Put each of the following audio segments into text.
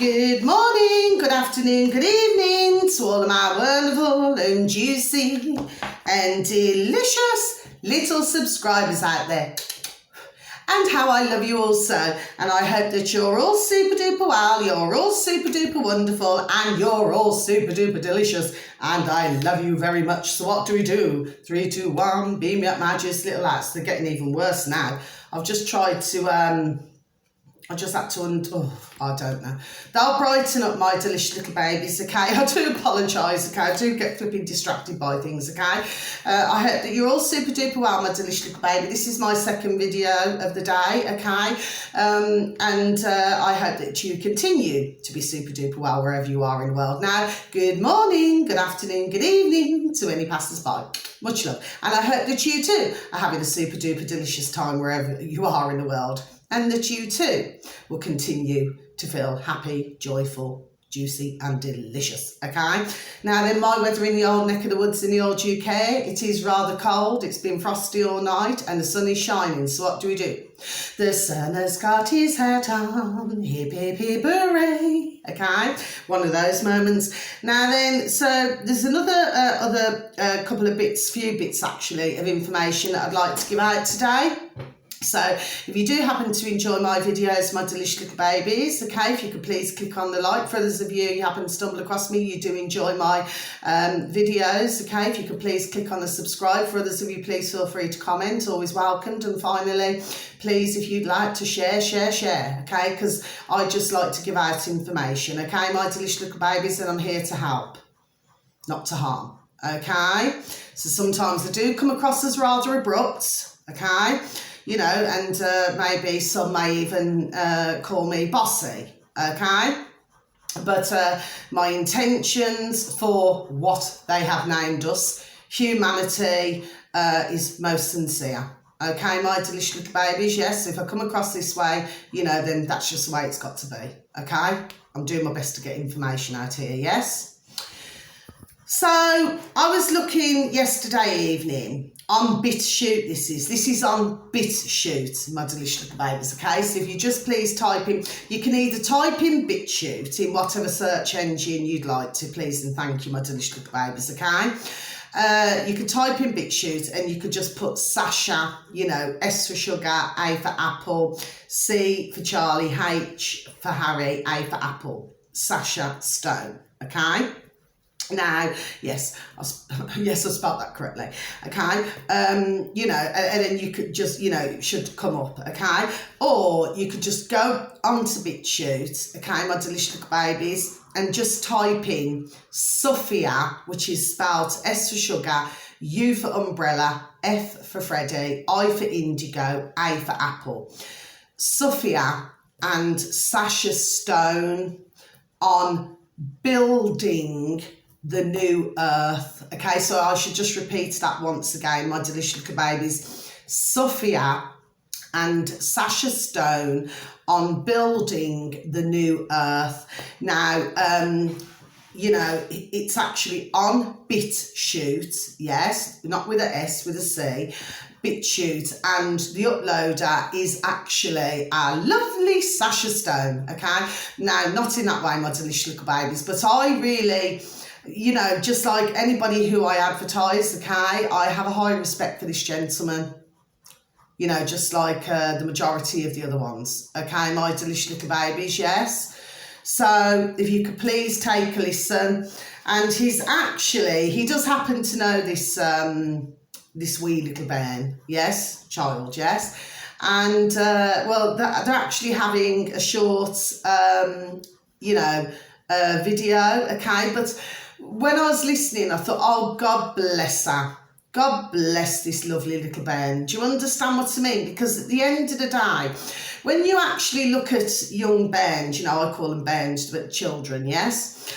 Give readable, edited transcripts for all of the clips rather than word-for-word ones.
Good morning, good afternoon, good evening to all of my wonderful and juicy and delicious little subscribers out there. And how I love you all so. And I hope that you're all super duper well, you're all super duper wonderful, and you're all super duper delicious. And I love you very much. So what do we do? 3, 2, 1, beam me up my juicy little lads. They're getting even worse now. I've just tried to, I just had to, I don't know. They'll brighten up my delicious little babies, okay? I do apologise, okay? I do get flipping distracted by things, okay? I hope that you're all super duper well, my delicious little baby. This is my second video of the day, okay? I hope that you continue to be super duper well wherever you are in the world. Now, good morning, good afternoon, good evening to any passers-by. Much love. And I hope that you too are having a super duper delicious time wherever you are in the world. And that you too will continue to feel happy, joyful, juicy and delicious, okay? Now then, my weather in the old neck of the woods in the old UK, it is rather cold, it's been frosty all night and the sun is shining, so what do? The sun has got his hat on, hip hip hip hooray, okay? One of those moments. Now then, so there's another couple of few bits actually of information that I'd like to give out today. So if you do happen to enjoy my videos, my delicious little babies, okay, if you could please click on the like. For others of you happen to stumble across me, you do enjoy my videos, okay, if you could please click on the subscribe. For others of you, please feel free to comment, always welcomed. And finally, please, if you'd like to share, okay, because I just like to give out information, okay, my delicious little babies, and I'm here to help, not to harm, okay. So sometimes I do come across as rather abrupt, okay, you know, and maybe some may even call me bossy, okay? But my intentions for what they have named us, humanity, is most sincere. Okay, my delicious little babies, yes, if I come across this way, you know, then that's just the way it's got to be, okay? I'm doing my best to get information out here, yes? So, I was looking yesterday evening on BitChute. This is on BitChute, my delicious little babies, okay? So if you just please type in, you can either type in BitChute in whatever search engine you'd like to, please and thank you, my delicious little babies, okay? You could type in BitChute and you could just put Sasha, you know, S for sugar, A for apple, C for Charlie, H for Harry, A for apple, Sasha Stone, okay? Now, yes, I spelled that correctly, okay, you know, and then you could just, you know, it should come up, okay, or you could just go onto BitChute, okay, my delicious little babies, and just type in Sophia, which is spelled S for sugar, U for umbrella, F for Freddy, I for indigo, A for apple, Sophia and Sasha Stone on building the new earth, okay, so I should just repeat that once again, my delicious little babies. Sophia and Sasha Stone on building the new earth. Now, you know, it's actually on BitChute, yes, not with a S, with a C, BitChute, and the uploader is actually our lovely Sasha Stone, okay. Now, not in that way, my delicious little babies, but I really, you know, just like anybody who I advertise, okay, I have a high respect for this gentleman, you know, just like the majority of the other ones, okay, my delicious little babies, yes. So if you could please take a listen. And he does happen to know this this wee little Bairn, yes, child, yes. And well, they're actually having a short you know, video, okay, but when I was listening, I thought, oh, God bless her. God bless this lovely little Bairn. Do you understand what I mean? Because at the end of the day, when you actually look at young Bairns, you know, I call them Bairns, but children, yes?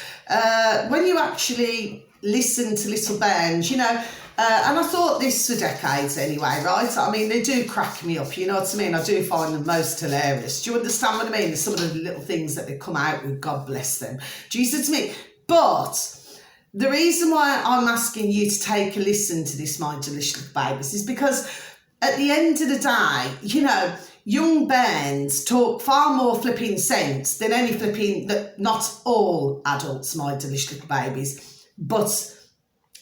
When you actually listen to little Bairns, you know, and I thought this for decades anyway, right? I mean, they do crack me up, you know what I mean? I do find them most hilarious. Do you understand what I mean? Some of the little things that they come out with, God bless them. Do you see what I mean? But the reason why I'm asking you to take a listen to this, my delicious little babies, is because at the end of the day, you know, young bairns talk far more flipping sense than any flipping, that not all adults, my delicious little babies, but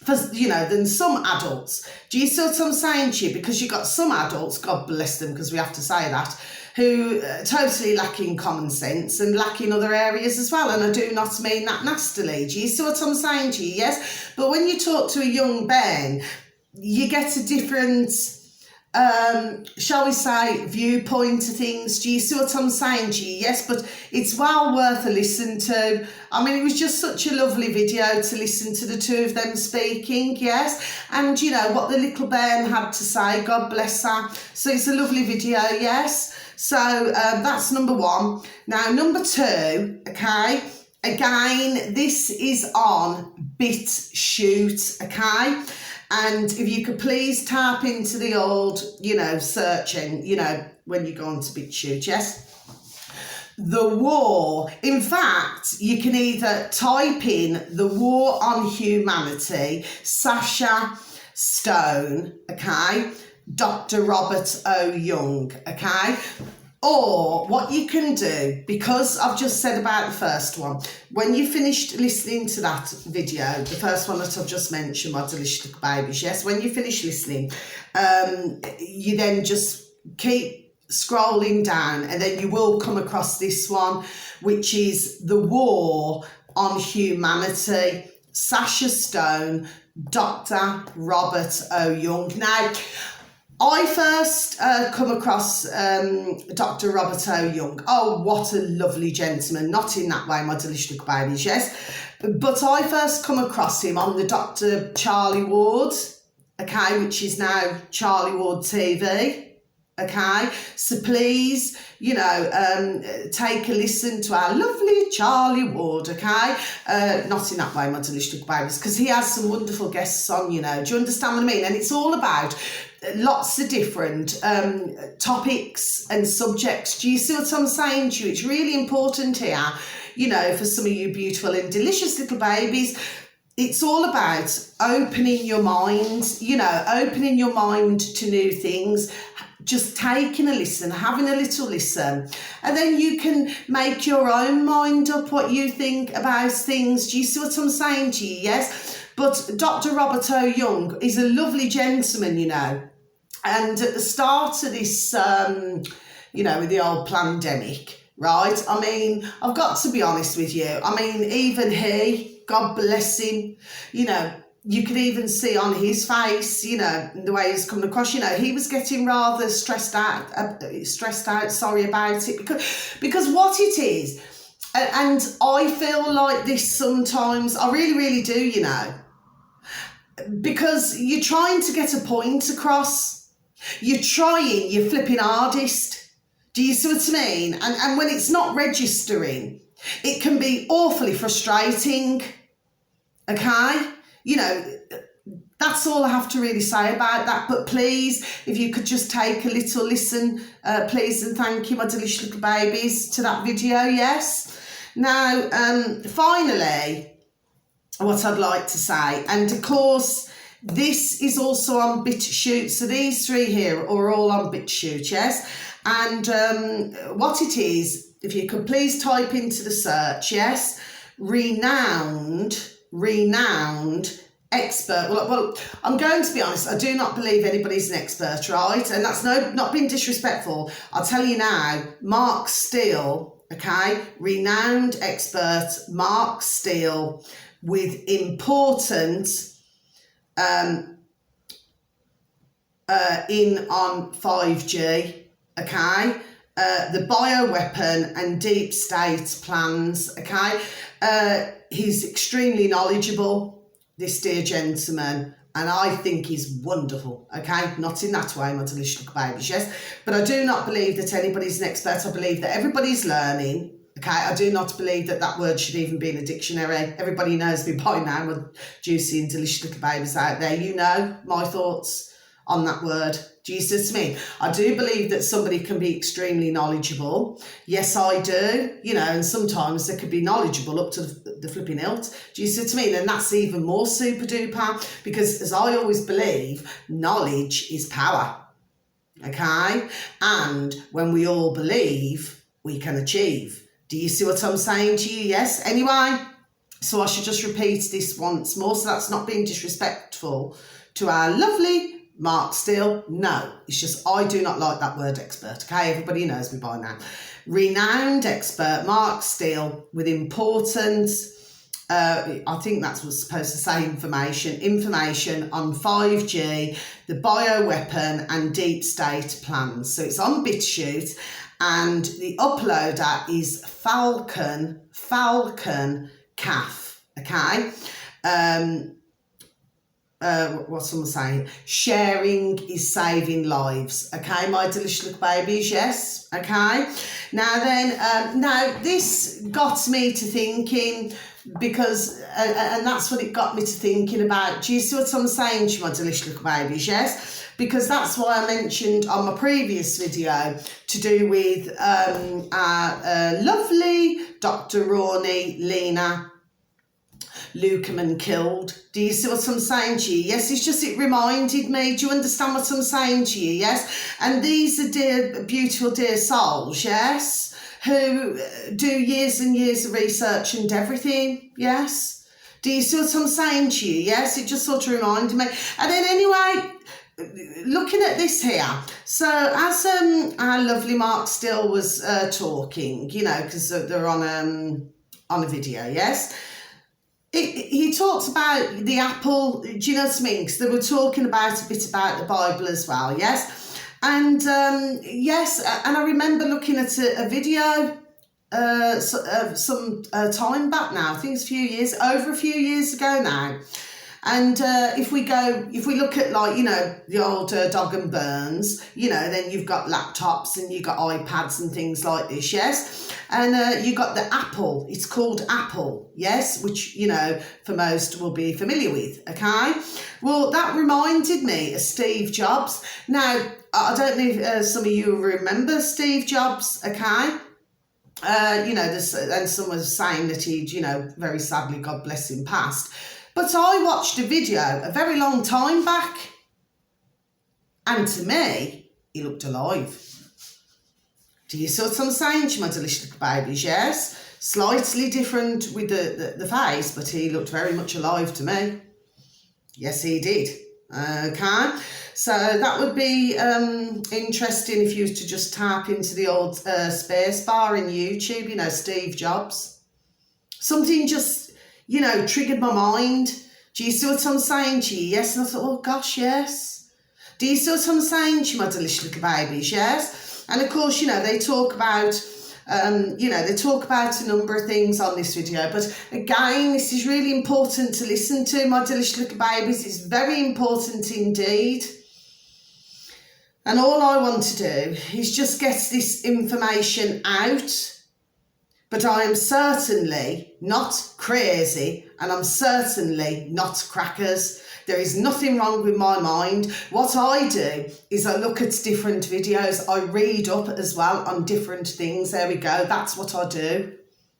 for, you know, than some adults. Do you see what I'm saying to you? Because you've got some adults, God bless them, because we have to say that, who totally lacking common sense and lacking other areas as well. And I do not mean that nastily. Do you see what I'm saying to you? Yes. But when you talk to a young bairn, you get a different, shall we say, viewpoint to things. Do you see what I'm saying to you? Yes, but it's well worth a listen to. I mean, it was just such a lovely video to listen to the two of them speaking, yes, and you know what the little bairn had to say, God bless her. So it's a lovely video, yes. So that's number one. Now, number two, okay, again, this is on BitChute, okay. And if you could please tap into the old, you know, searching, you know, when you go on to BitChute, yes? The War. In fact, you can either type in The War on Humanity, Sasha Stone, okay? Dr. Robert O. Young, okay? Or what you can do, because I've just said about the first one, when you finished listening to that video, the first one that I've just mentioned, my delicious little babies, yes, when you finish listening, you then just keep scrolling down and then you will come across this one, which is The War on Humanity, Sasha Stone, Dr. Robert O. Young. Now, I first come across Dr. Robert O. Young. Oh, what a lovely gentleman. Not in that way, my delicious little babies, yes. But I first come across him on the Dr. Charlie Ward, okay, which is now Charlie Ward TV. Okay, so please, you know, take a listen to our lovely Charlie Ward, okay? Not in that way, my delicious little babies, because he has some wonderful guests on, you know. Do you understand what I mean? And it's all about lots of different topics and subjects. Do you see what I'm saying to you? It's really important here, you know, for some of you beautiful and delicious little babies. It's all about opening your mind, you know, opening your mind to new things, just taking a listen, having a little listen, and then you can make your own mind up what you think about things. Do you see what I'm saying to you? Yes. But Dr. Robert O. Young is a lovely gentleman, you know, and at the start of this, you know, with the old pandemic, right? I mean, I've got to be honest with you. I mean, even he, God bless him, you know, you could even see on his face, you know, the way he's coming across, you know, he was getting rather stressed out, sorry about it, because what it is, and I feel like this sometimes, I really, really do, you know, because you're trying to get a point across, you're flipping hardest. Do you see what I mean? And when it's not registering, it can be awfully frustrating, okay? You know, that's all I have to really say about that. But please, if you could just take a little listen, please and thank you, my delicious little babies, to that video, yes? Now, finally, what I'd like to say, and of course, this is also on BitChute. So these three here are all on BitChute, yes? And what it is, if you could please type into the search, yes? Renowned expert. Well, I'm going to be honest, I do not believe anybody's an expert, right? And that's not being disrespectful. I'll tell you now, Mark Steele, okay? Renowned expert Mark Steele with important in on 5G, okay? The bioweapon and deep state plans, okay? He's extremely knowledgeable, this dear gentleman, and I think he's wonderful, okay? Not in that way, my delicious little babies, yes? But I do not believe that anybody's an expert. I believe that everybody's learning, okay? I do not believe that that word should even be in a dictionary. Everybody knows me by now, my juicy and delicious little babies out there. You know my thoughts on that word. Do you see what I mean? I do believe that somebody can be extremely knowledgeable. Yes, I do. You know, and sometimes they could be knowledgeable up to the flipping hilt. Do you see what I mean? And that's even more super duper, because as I always believe, knowledge is power. okay? And when we all believe, we can achieve. Do you see what I'm saying to you? Yes? Anyway, so I should just repeat this once more, so that's not being disrespectful to our lovely Mark Steele. No, it's just I do not like that word expert, okay? Everybody knows me by now. Renowned expert Mark Steele with importance. I think that's what's supposed to say information on 5G, the bioweapon and deep state plans. So it's on BitChute, and the uploader is Falcon CAF, okay? What's someone saying? Sharing is saving lives, okay, my delicious little babies, yes, okay. Now then, now this got me to thinking, because, and that's what it got me to thinking about. Do you see what I'm saying to my delicious little babies, yes? Because that's why I mentioned on my previous video to do with our lovely Dr. Rawny Lena Lukeman killed. Do you see what I'm saying to you? Yes, it's just, it reminded me. Do you understand what I'm saying to you? Yes. And these are dear, beautiful, dear souls, yes, who do years and years of research and everything, yes. Do you see what I'm saying to you? Yes, it just sort of reminded me. And then anyway, looking at this here, so as our lovely Mark Steele was talking, you know, because they're on a video, yes. He talked about the apple, do you know what I mean? Because they were talking about a bit about the Bible as well, yes? And yes, and I remember looking at a video some time back now, I think it's over a few years ago now. And if we look at, like, you know, the old Dog and Bairns, you know, then you've got laptops and you've got iPads and things like this, yes? And you've got the Apple, it's called Apple, yes? Which, you know, for most will be familiar with, okay? Well, that reminded me of Steve Jobs. Now, I don't know if some of you remember Steve Jobs, okay? You know, and someone was saying that he'd, you know, very sadly, God bless him, passed. But I watched a video a very long time back, and to me, he looked alive. Do you see what I'm saying to my delicious little babies? Yes, slightly different with the face, but he looked very much alive to me. Yes, he did. Okay, so that would be interesting if you was to just tap into the old space bar in YouTube, you know, Steve Jobs. Something just, you know, triggered my mind. Do you see what I'm saying to you? Yes. And I thought, oh gosh, yes. Do you see what I'm saying to you, my delicious little babies? Yes. And of course, you know, they talk about, you know, they talk about a number of things on this video. But again, this is really important to listen to, my delicious little babies. It's very important indeed. And all I want to do is just get this information out. But I am certainly not crazy, and I'm certainly not crackers. There is nothing wrong with my mind. What I do is I look at different videos. I read up as well on different things. There we go. That's what I do.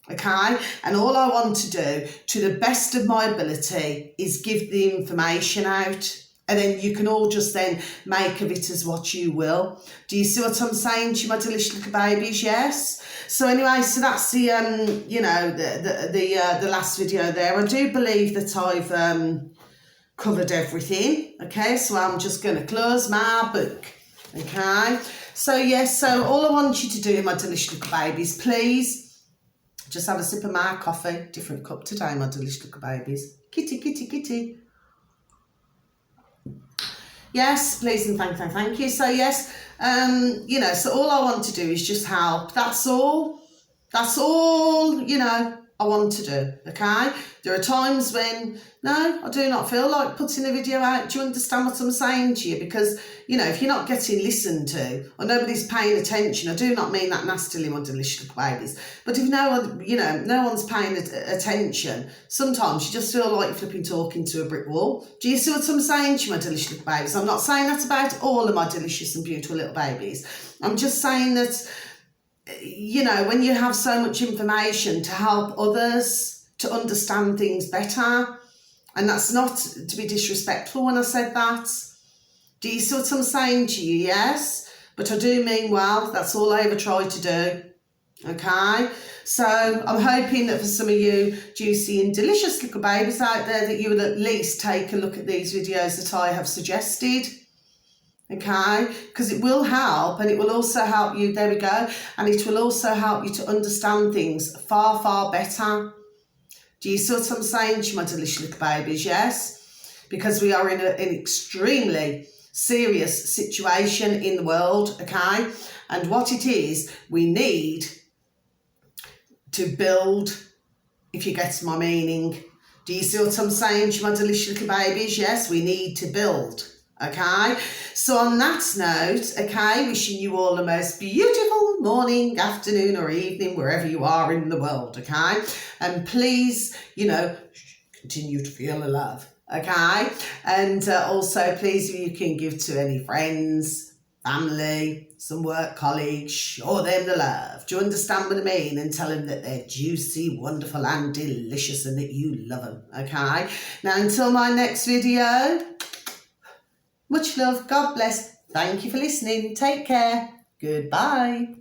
Okay? And all I want to do, to the best of my ability, is give the information out. And then you can all just then make of it as what you will. Do you see what I'm saying to you, my delicious little babies? Yes. So anyway, so that's the you know, the last video there. I do believe that I've covered everything. Okay, so I'm just going to close my book. Okay. So yes, so all I want you to do, my delicious little babies, please just have a sip of my coffee. Different cup today, my delicious little babies. Kitty, kitty, kitty. Yes, please and thank you. So yes, you know, so all I want to do is just help. That's all, you know, I want to do, okay? There are times when, no, I do not feel like putting a video out. Do you understand what I'm saying to you? Because, you know, if you're not getting listened to or nobody's paying attention, I do not mean that nastily, my delicious little babies, but if no one, you know, no one's paying attention, sometimes you just feel like you're flipping talking to a brick wall. Do you see what I'm saying to you, my delicious little babies? I'm not saying that about all of my delicious and beautiful little babies. I'm just saying that, you know, when you have so much information to help others to understand things better, and that's not to be disrespectful when I said that. Do you see what I'm saying to you? Yes. but I do mean well. That's all I ever try to do. Okay, so I'm hoping that for some of you juicy and delicious little babies out there that you will at least take a look at these videos that I have suggested. Okay, because it will help, and it will also help you, there we go, and it will also help you to understand things far, far better. Do you see what I'm saying to you, my delicious little babies? Yes, because we are in an extremely serious situation in the world, okay, and what it is, we need to build, if you get my meaning. Do you see what I'm saying to you, my delicious little babies? Yes, we need to build. Okay, so on that note, okay, wishing you all the most beautiful morning, afternoon or evening, wherever you are in the world, okay? And please, you know, continue to feel the love, okay? And also, please, if you can give to any friends, family, some work colleagues, show them the love. Do you understand what I mean? And tell them that they're juicy, wonderful and delicious and that you love them, okay? Now, until my next video, much love, God bless. Thank you for listening. Take care. Goodbye.